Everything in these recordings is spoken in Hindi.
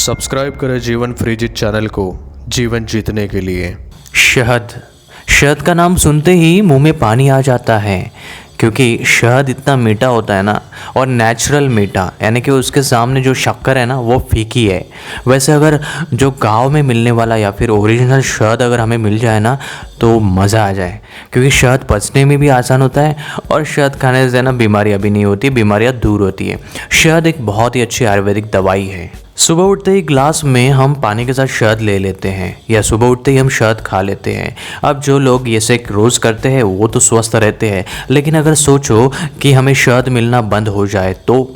सब्सक्राइब करें जीवन फ्रीजित चैनल को जीवन जीतने के लिए। शहद। शहद का नाम सुनते ही मुंह में पानी आ जाता है, क्योंकि शहद इतना मीठा होता है ना, और नेचुरल मीठा, यानी कि उसके सामने जो शक्कर है ना वो फीकी है। वैसे अगर जो गांव में मिलने वाला या फिर ओरिजिनल शहद अगर हमें मिल जाए ना तो मज़ा आ जाए, क्योंकि शहद पचने में भी आसान होता है और शहद खाने से ना बीमारियाँ भी नहीं होती, बीमारियाँ दूर होती है। शहद एक बहुत ही अच्छी आयुर्वेदिक दवाई है। सुबह उठते ही ग्लास में हम पानी के साथ शहद ले लेते हैं, या सुबह उठते ही हम शहद खा लेते हैं। अब जो लोग ये से रोज़ करते हैं वो तो स्वस्थ रहते हैं, लेकिन अगर सोचो कि हमें शहद मिलना बंद हो जाए तो,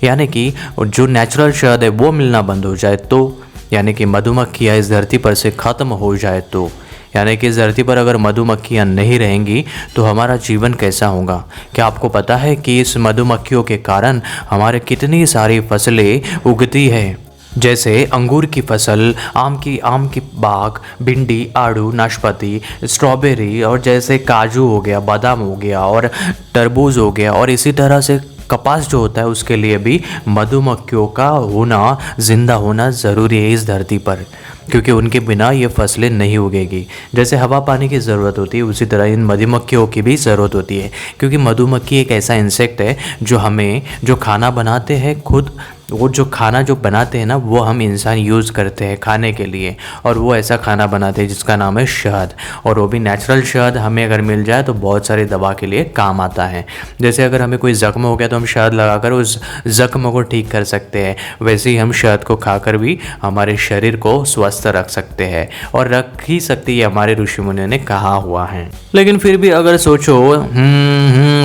यानी कि जो नेचुरल शहद है वो मिलना बंद हो जाए तो, यानी कि मधुमक्खियाँ इस धरती पर से ख़त्म हो जाए तो, यानी कि इस धरती पर अगर मधुमक्खियाँ नहीं रहेंगी तो हमारा जीवन कैसा होगा। क्या आपको पता है कि इस मधुमक्खियों के कारण हमारे कितनी सारी फसलें उगती है, जैसे अंगूर की फसल, आम की बाग, भिंडी, आड़ू, नाशपाती, स्ट्रॉबेरी, और जैसे काजू हो गया, बादाम हो गया और तरबूज हो गया, और इसी तरह से कपास जो होता है उसके लिए भी मधुमक्खियों का होना, जिंदा होना ज़रूरी है इस धरती पर, क्योंकि उनके बिना ये फसलें नहीं उगेगी। जैसे हवा पानी की ज़रूरत होती है उसी तरह इन मधुमक्खियों की भी ज़रूरत होती है, क्योंकि मधुमक्खी एक ऐसा इंसेक्ट है जो हमें जो खाना बनाते हैं खुद, वो जो खाना जो बनाते हैं ना वो हम इंसान यूज़ करते हैं खाने के लिए, और वो ऐसा खाना बनाते हैं जिसका नाम है शहद, और वो भी नेचुरल शहद हमें अगर मिल जाए तो बहुत सारी दवा के लिए काम आता है। जैसे अगर हमें कोई ज़ख्म हो गया तो हम शहद लगाकर उस ज़ख्म को ठीक कर सकते हैं, वैसे ही हम शहद को खाकर भी हमारे शरीर को स्वस्थ रख सकते हैं, और रख ही सकते, ये हमारे ऋषि मुनियों ने कहा हुआ है। लेकिन फिर भी अगर सोचो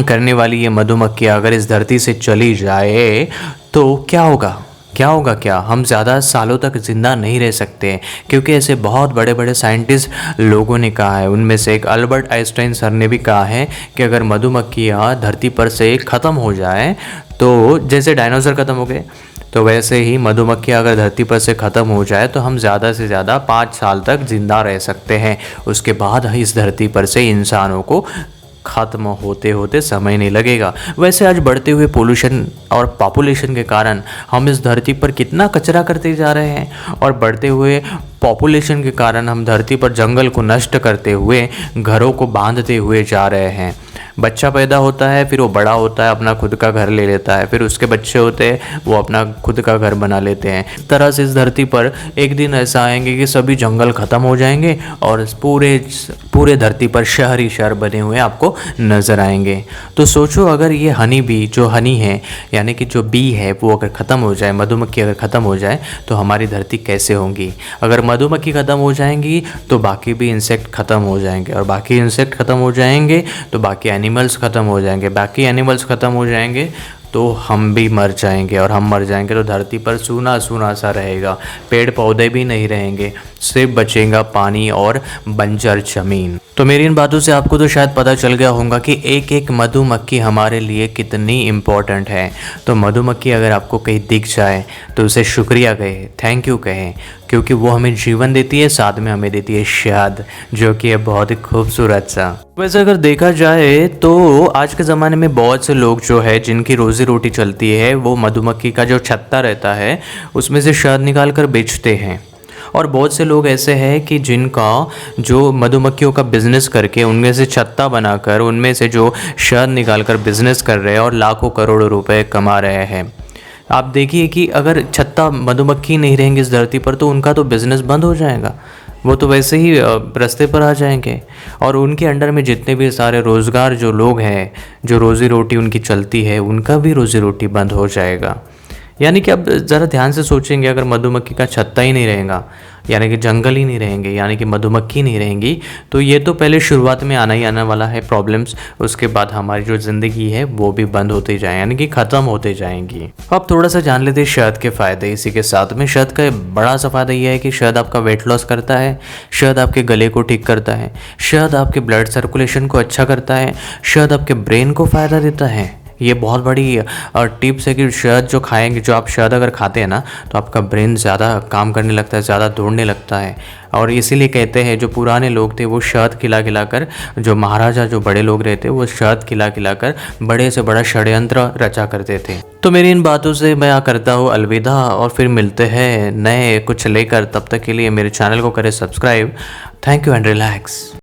करने वाली ये मधुमक्खी अगर इस धरती से चली जाए तो क्या होगा क्या हम ज़्यादा सालों तक ज़िंदा नहीं रह सकते, क्योंकि ऐसे बहुत बड़े बड़े साइंटिस्ट लोगों ने कहा है। उनमें से एक अल्बर्ट आइंस्टाइन सर ने भी कहा है कि अगर मधुमक्खियाँ धरती पर से ख़त्म हो जाए तो, जैसे डायनासोर ख़त्म हो गए तो वैसे ही मधुमक्खियाँ अगर धरती पर से ख़त्म हो जाए तो हम ज़्यादा से ज़्यादा 5 साल तक ज़िंदा रह सकते हैं। उसके बाद इस धरती पर से इंसानों को ख़त्म होते होते समय नहीं लगेगा। वैसे आज बढ़ते हुए पोल्यूशन और पॉपुलेशन के कारण हम इस धरती पर कितना कचरा करते जा रहे हैं, और बढ़ते हुए पॉपुलेशन के कारण हम धरती पर जंगल को नष्ट करते हुए, घरों को बांधते हुए जा रहे हैं। बच्चा पैदा होता है, फिर वो बड़ा होता है, अपना खुद का घर ले लेता है, फिर उसके बच्चे होते हैं, वो अपना खुद का घर बना लेते हैं। इस तरह से इस धरती पर एक दिन ऐसा आएंगे कि सभी जंगल ख़त्म हो जाएंगे और पूरे धरती पर शहर शहर बने हुए आपको नज़र आएंगे। तो सोचो अगर ये जो हनी है, यानी कि जो बी है, वो अगर ख़त्म हो जाए, मधुमक्खी अगर ख़त्म हो जाए तो हमारी धरती कैसे होगी। अगर मधुमक्खी ख़त्म हो जाएंगी तो बाकी भी इंसेक्ट ख़त्म हो जाएंगे, और बाकी इंसेक्ट ख़त्म हो जाएंगे तो बाकी एनिमल्स ख़त्म हो जाएंगे, बाकी एनिमल्स ख़त्म हो जाएंगे तो हम भी मर जाएंगे, और हम मर जाएंगे तो धरती पर सूना सूना सा रहेगा, पेड़ पौधे भी नहीं रहेंगे, सिर्फ बचेगा पानी और बंजर ज़मीन। तो मेरी इन बातों से आपको तो शायद पता चल गया होगा कि एक एक मधुमक्खी हमारे लिए कितनी इम्पोर्टेंट है। तो मधुमक्खी अगर आपको कहीं दिख जाए तो उसे शुक्रिया कहें, थैंक यू कहें, क्योंकि वो हमें जीवन देती है, साथ में हमें देती है शहद, जो कि है बहुत ही खूबसूरत सा। वैसे अगर देखा जाए तो आज के ज़माने में बहुत से लोग जो है जिनकी रोज़ी रोटी चलती है वो मधुमक्खी का जो छत्ता रहता है उसमें से शहद निकाल कर बेचते हैं, और बहुत से लोग ऐसे हैं कि जिनका जो मधुमक्खियों का बिज़नेस करके उनमें से छत्ता बनाकर उनमें से जो शहद निकाल कर बिज़नेस कर रहे हैं और लाखों करोड़ों रुपए कमा रहे हैं। आप देखिए कि अगर छत्ता मधुमक्खी नहीं रहेंगे इस धरती पर तो उनका तो बिज़नेस बंद हो जाएगा, वो तो वैसे ही रास्ते पर आ जाएंगे, और उनके अंडर में जितने भी सारे रोज़गार जो लोग हैं, जो रोज़ी रोटी उनकी चलती है, उनका भी रोज़ी रोटी बंद हो जाएगा। यानी कि अब ज़रा ध्यान से सोचेंगे, अगर मधुमक्खी का छत्ता ही नहीं रहेगा, यानी कि जंगल ही नहीं रहेंगे, यानी कि मधुमक्खी नहीं रहेंगी, तो ये तो पहले शुरुआत में आना ही आने वाला है प्रॉब्लम्स। उसके बाद हमारी जो ज़िंदगी है वो भी बंद होते जाए, यानी कि ख़त्म होते जाएंगी। अब थोड़ा सा जान लेते हैं शहद के फ़ायदे। इसी के साथ में शहद का बड़ा सा फ़ायदा यह है कि शहद आपका वेट लॉस करता है, शहद आपके गले को ठीक करता है, शहद आपके ब्लड सर्कुलेशन को अच्छा करता है, शहद आपके ब्रेन को फ़ायदा देता है, ये बहुत बड़ी टिप्स है कि शहद जो खाएंगे, जो आप शहद अगर खाते हैं ना तो आपका ब्रेन ज़्यादा काम करने लगता है, ज़्यादा दौड़ने लगता है। और इसीलिए कहते हैं जो पुराने लोग थे वो शहद खिला खिला कर, जो महाराजा जो बड़े लोग रहते वो शहद खिला खिला कर बड़े से बड़ा षड्यंत्र रचा करते थे। तो मेरी इन बातों से मैं करता हूँ अलविदा, और फिर मिलते हैं नए कुछ लेकर। तब तक के लिए मेरे चैनल को करें subscribe. Thank you and relax.